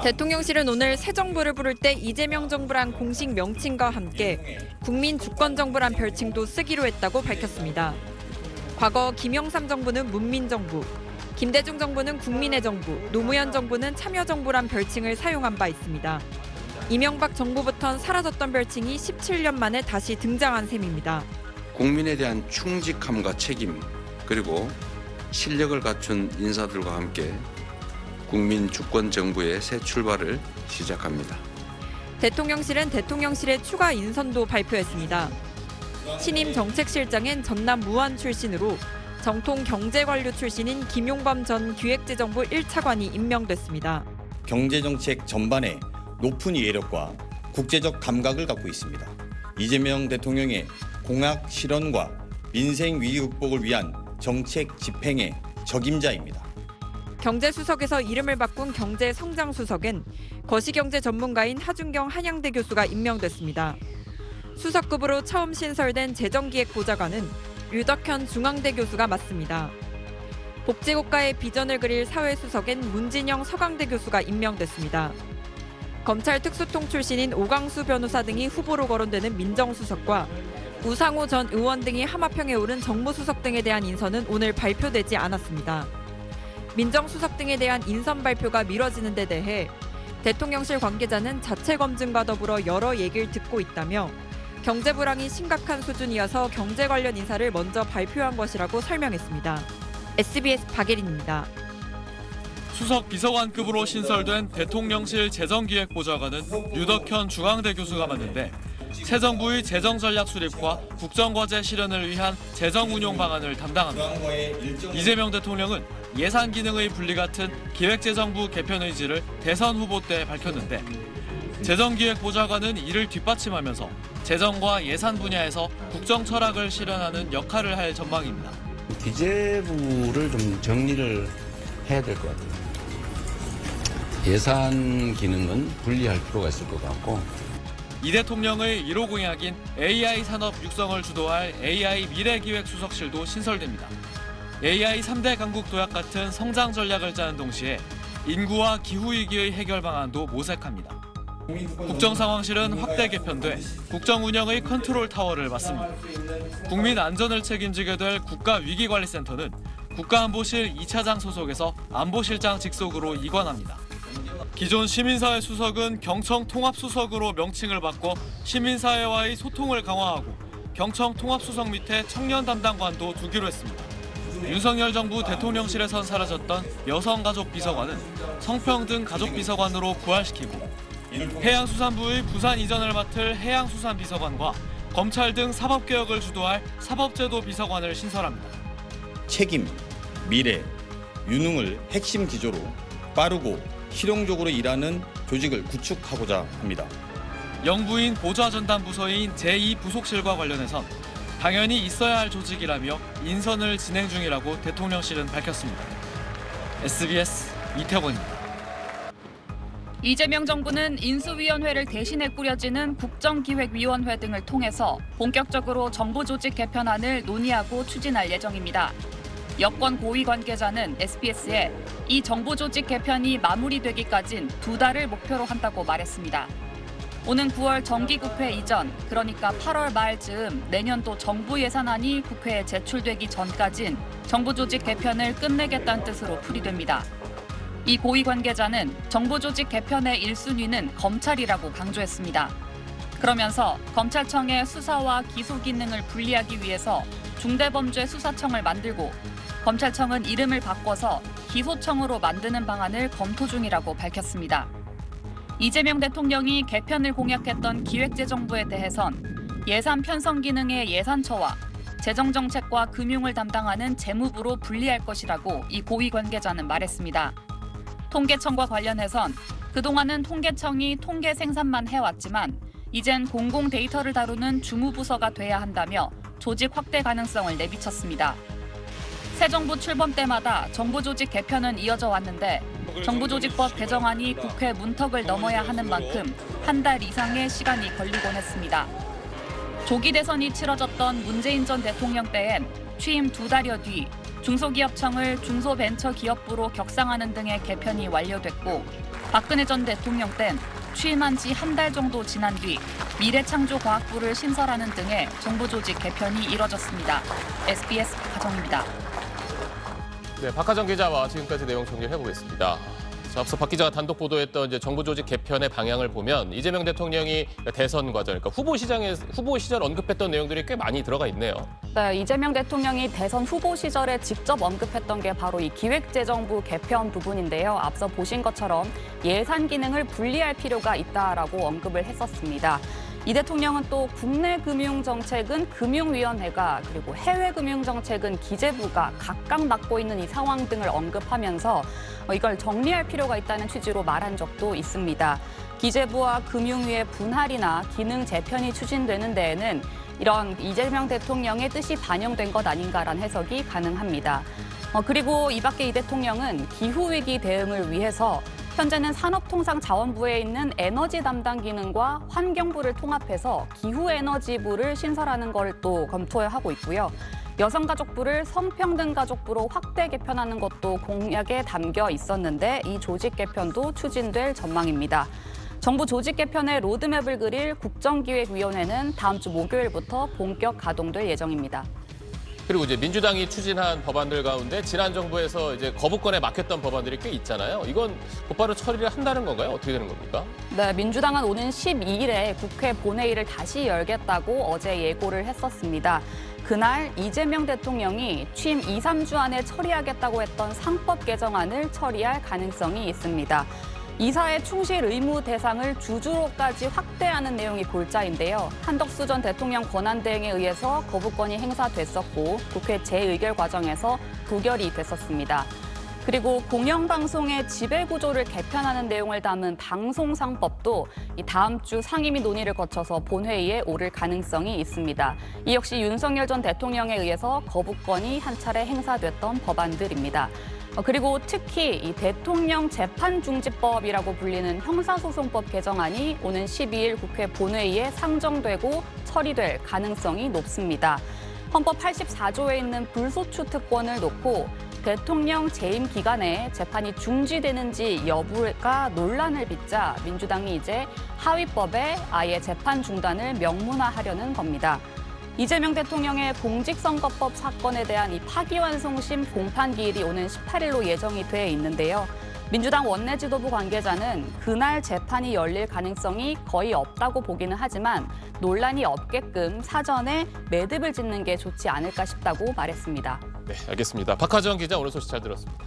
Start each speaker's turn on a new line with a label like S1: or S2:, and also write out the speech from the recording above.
S1: 대통령실은 오늘 새 정부를 부를 때 이재명 정부란 공식 명칭과 함께 국민 주권 정부란 별칭도 쓰기로 했다고 밝혔습니다. 과거 김영삼 정부는 문민정부, 김대중 정부는 국민의 정부, 노무현 정부는 참여정부란 별칭을 사용한 바 있습니다. 이명박 정부부턴 사라졌던 별칭이 17년 만에 다시 등장한 셈입니다.
S2: 국민에 대한 충직함과 책임, 그리고 실력을 갖춘 인사들과 함께 국민 주권 정부의 새 출발을 시작합니다.
S1: 대통령실은 대통령실의 추가 인선도 발표했습니다. 신임 정책실장엔 전남 무안 출신으로 정통 경제관료 출신인 김용범 전 기획재정부 1차관이 임명됐습니다.
S3: 경제정책 전반에 높은 이해력과 국제적 감각을 갖고 있습니다. 이재명 대통령의 공약 실현과 민생 위기 극복을 위한 정책 집행의 적임자입니다.
S1: 경제수석에서 이름을 바꾼 경제성장수석엔 거시경제 전문가인 하준경 한양대 교수가 임명됐습니다. 수석급으로 처음 신설된 재정기획보좌관은 류덕현 중앙대 교수가 맡습니다. 복지국가의 비전을 그릴 사회수석엔 문진영 서강대 교수가 임명됐습니다. 검찰 특수통 출신인 오강수 변호사 등이 후보로 거론되는 민정수석과 우상호 전 의원 등이 하마평에 오른 정무수석 등에 대한 인선은 오늘 발표되지 않았습니다. 민정수석 등에 대한 인선 발표가 미뤄지는 데 대해 대통령실 관계자는 자체 검증과 더불어 여러 얘기를 듣고 있다며 경제 불황이 심각한 수준이어서 경제 관련 인사를 먼저 발표한 것이라고 설명했습니다. SBS 박예린입니다.
S4: 수석 비서관급으로 신설된 대통령실 재정기획보좌관은 류덕현 중앙대 교수가 맡는데 새 정부의 재정전략 수립과 국정과제 실현을 위한 재정운용 방안을 담당합니다. 이재명 대통령은 예산 기능의 분리 같은 기획재정부 개편 의지를 대선 후보 때 밝혔는데 재정기획보좌관은 이를 뒷받침하면서 재정과 예산 분야에서 국정 철학을 실현하는 역할을 할 전망입니다.
S5: 기재부를 좀 정리를 해야 될 것 같아요. 예산 기능은 분리할 필요가 있을 것 같고
S4: 이 대통령의 1호 공약인 AI 산업 육성을 주도할 AI 미래기획수석실도 신설됩니다. AI 3대 강국 도약 같은 성장 전략을 짜는 동시에 인구와 기후위기의 해결 방안도 모색합니다. 국정상황실은 확대 개편돼 국정운영의 컨트롤 타워를 맡습니다. 국민 안전을 책임지게 될 국가위기관리센터는 국가안보실 2차장 소속에서 안보실장 직속으로 이관합니다. 기존 시민사회 수석은 경청 통합수석으로 명칭을 바꿔 시민사회와의 소통을 강화하고 경청 통합수석 밑에 청년 담당관도 두기로 했습니다. 윤석열 정부 대통령실에선 사라졌던 여성가족비서관은 성평등 가족비서관으로 부활시키고 해양수산부의 부산 이전을 맡을 해양수산비서관과 검찰 등 사법개혁을 주도할 사법제도 비서관을 신설합니다.
S3: 책임, 미래, 유능을 핵심 기조로 빠르고 실용적으로 일하는 조직을 구축하고자 합니다.
S4: 영부인 보좌전담부서인 제2부속실과 관련해선 당연히 있어야 할 조직이라며 인선을 진행 중이라고 대통령실은 밝혔습니다. SBS 이태원입니다.
S6: 이재명 정부는 인수위원회를 대신해 꾸려지는 국정기획위원회 등을 통해서 본격적으로 정부 조직 개편안을 논의하고 추진할 예정입니다. 여권 고위 관계자는 SBS에 이 정부 조직 개편이 마무리되기까진 2달을 목표로 한다고 말했습니다. 오는 9월 정기국회 이전, 그러니까 8월 말 즈음 내년도 정부 예산안이 국회에 제출되기 전까진 정부 조직 개편을 끝내겠다는 뜻으로 풀이됩니다. 이 고위 관계자는 정부 조직 개편의 1순위는 검찰이라고 강조했습니다. 그러면서 검찰청의 수사와 기소 기능을 분리하기 위해서 중대범죄수사청을 만들고 검찰청은 이름을 바꿔서 기소청으로 만드는 방안을 검토 중이라고 밝혔습니다. 이재명 대통령이 개편을 공약했던 기획재정부에 대해선 예산 편성 기능의 예산처와 재정정책과 금융을 담당하는 재무부로 분리할 것이라고 이 고위 관계자는 말했습니다. 통계청과 관련해선 그동안은 통계청이 통계 생산만 해왔지만 이젠 공공 데이터를 다루는 주무부서가 돼야 한다며 조직 확대 가능성을 내비쳤습니다. 새 정부 출범 때마다 정부 조직 개편은 이어져 왔는데 정부조직법 개정안이 국회 문턱을 넘어야 하는 만큼 한 달 이상의 시간이 걸리곤 했습니다. 조기 대선이 치러졌던 문재인 전 대통령 때엔 취임 2달여 뒤 중소기업청을 중소벤처기업부로 격상하는 등의 개편이 완료됐고 박근혜 전 대통령 땐 취임한 지 한 달 정도 지난 뒤 미래창조과학부를 신설하는 등의 정부 조직 개편이 이뤄졌습니다. SBS 박하정입니다.
S7: 네, 박하정 기자와 지금까지 내용 정리해보겠습니다. 자, 앞서 박 기자가 단독 보도했던 이제 정부 조직 개편의 방향을 보면 이재명 대통령이 대선 과정, 그러니까 후보 시절 언급했던 내용들이 꽤 많이 들어가 있네요.
S8: 네, 이재명 대통령이 대선 후보 시절에 직접 언급했던 게 바로 이 기획재정부 개편 부분인데요. 앞서 보신 것처럼 예산 기능을 분리할 필요가 있다라고 언급을 했었습니다. 이 대통령은 또 국내 금융 정책은 금융위원회가 그리고 해외 금융 정책은 기재부가 각각 맡고 있는 이 상황 등을 언급하면서 이걸 정리할 필요가 있다는 취지로 말한 적도 있습니다. 기재부와 금융위의 분할이나 기능 재편이 추진되는 데에는 이런 이재명 대통령의 뜻이 반영된 것 아닌가라는 해석이 가능합니다. 그리고 이 밖에 이 대통령은 기후위기 대응을 위해서 현재는 산업통상자원부에 있는 에너지 담당 기능과 환경부를 통합해서 기후에너지부를 신설하는 걸 또 검토하고 있고요. 여성가족부를 성평등가족부로 확대 개편하는 것도 공약에 담겨 있었는데 이 조직 개편도 추진될 전망입니다. 정부 조직 개편의 로드맵을 그릴 국정기획위원회는 다음 주 목요일부터 본격 가동될 예정입니다.
S7: 그리고 이제 민주당이 추진한 법안들 가운데 지난 정부에서 이제 거부권에 막혔던 법안들이 꽤 있잖아요. 이건 곧바로 처리를 한다는 건가요? 어떻게 되는 겁니까?
S8: 네, 민주당은 오는 12일에 국회 본회의를 다시 열겠다고 어제 예고를 했었습니다. 그날 이재명 대통령이 취임 2, 3주 안에 처리하겠다고 했던 상법 개정안을 처리할 가능성이 있습니다. 이사의 충실 의무 대상을 주주로까지 확대하는 내용이 골자인데요. 한덕수 전 대통령 권한대행에 의해서 거부권이 행사됐었고 국회 재의결 과정에서 부결이 됐었습니다. 그리고 공영방송의 지배구조를 개편하는 내용을 담은 방송상법도 다음 주 상임위 논의를 거쳐서 본회의에 오를 가능성이 있습니다. 이 역시 윤석열 전 대통령에 의해서 거부권이 한 차례 행사됐던 법안들입니다. 그리고 특히 이 대통령 재판중지법이라고 불리는 형사소송법 개정안이 오는 12일 국회 본회의에 상정되고 처리될 가능성이 높습니다. 헌법 84조에 있는 불소추 특권을 놓고 대통령 재임 기간에 재판이 중지되는지 여부가 논란을 빚자 민주당이 이제 하위법에 아예 재판 중단을 명문화하려는 겁니다. 이재명 대통령의 공직선거법 사건에 대한 이 파기환송심 공판 기일이 오는 18일로 예정이 돼 있는데요. 민주당 원내 지도부 관계자는 그날 재판이 열릴 가능성이 거의 없다고 보기는 하지만 논란이 없게끔 사전에 매듭을 짓는 게 좋지 않을까 싶다고 말했습니다.
S7: 네, 알겠습니다. 박하정 기자 오늘 소식 잘 들었습니다.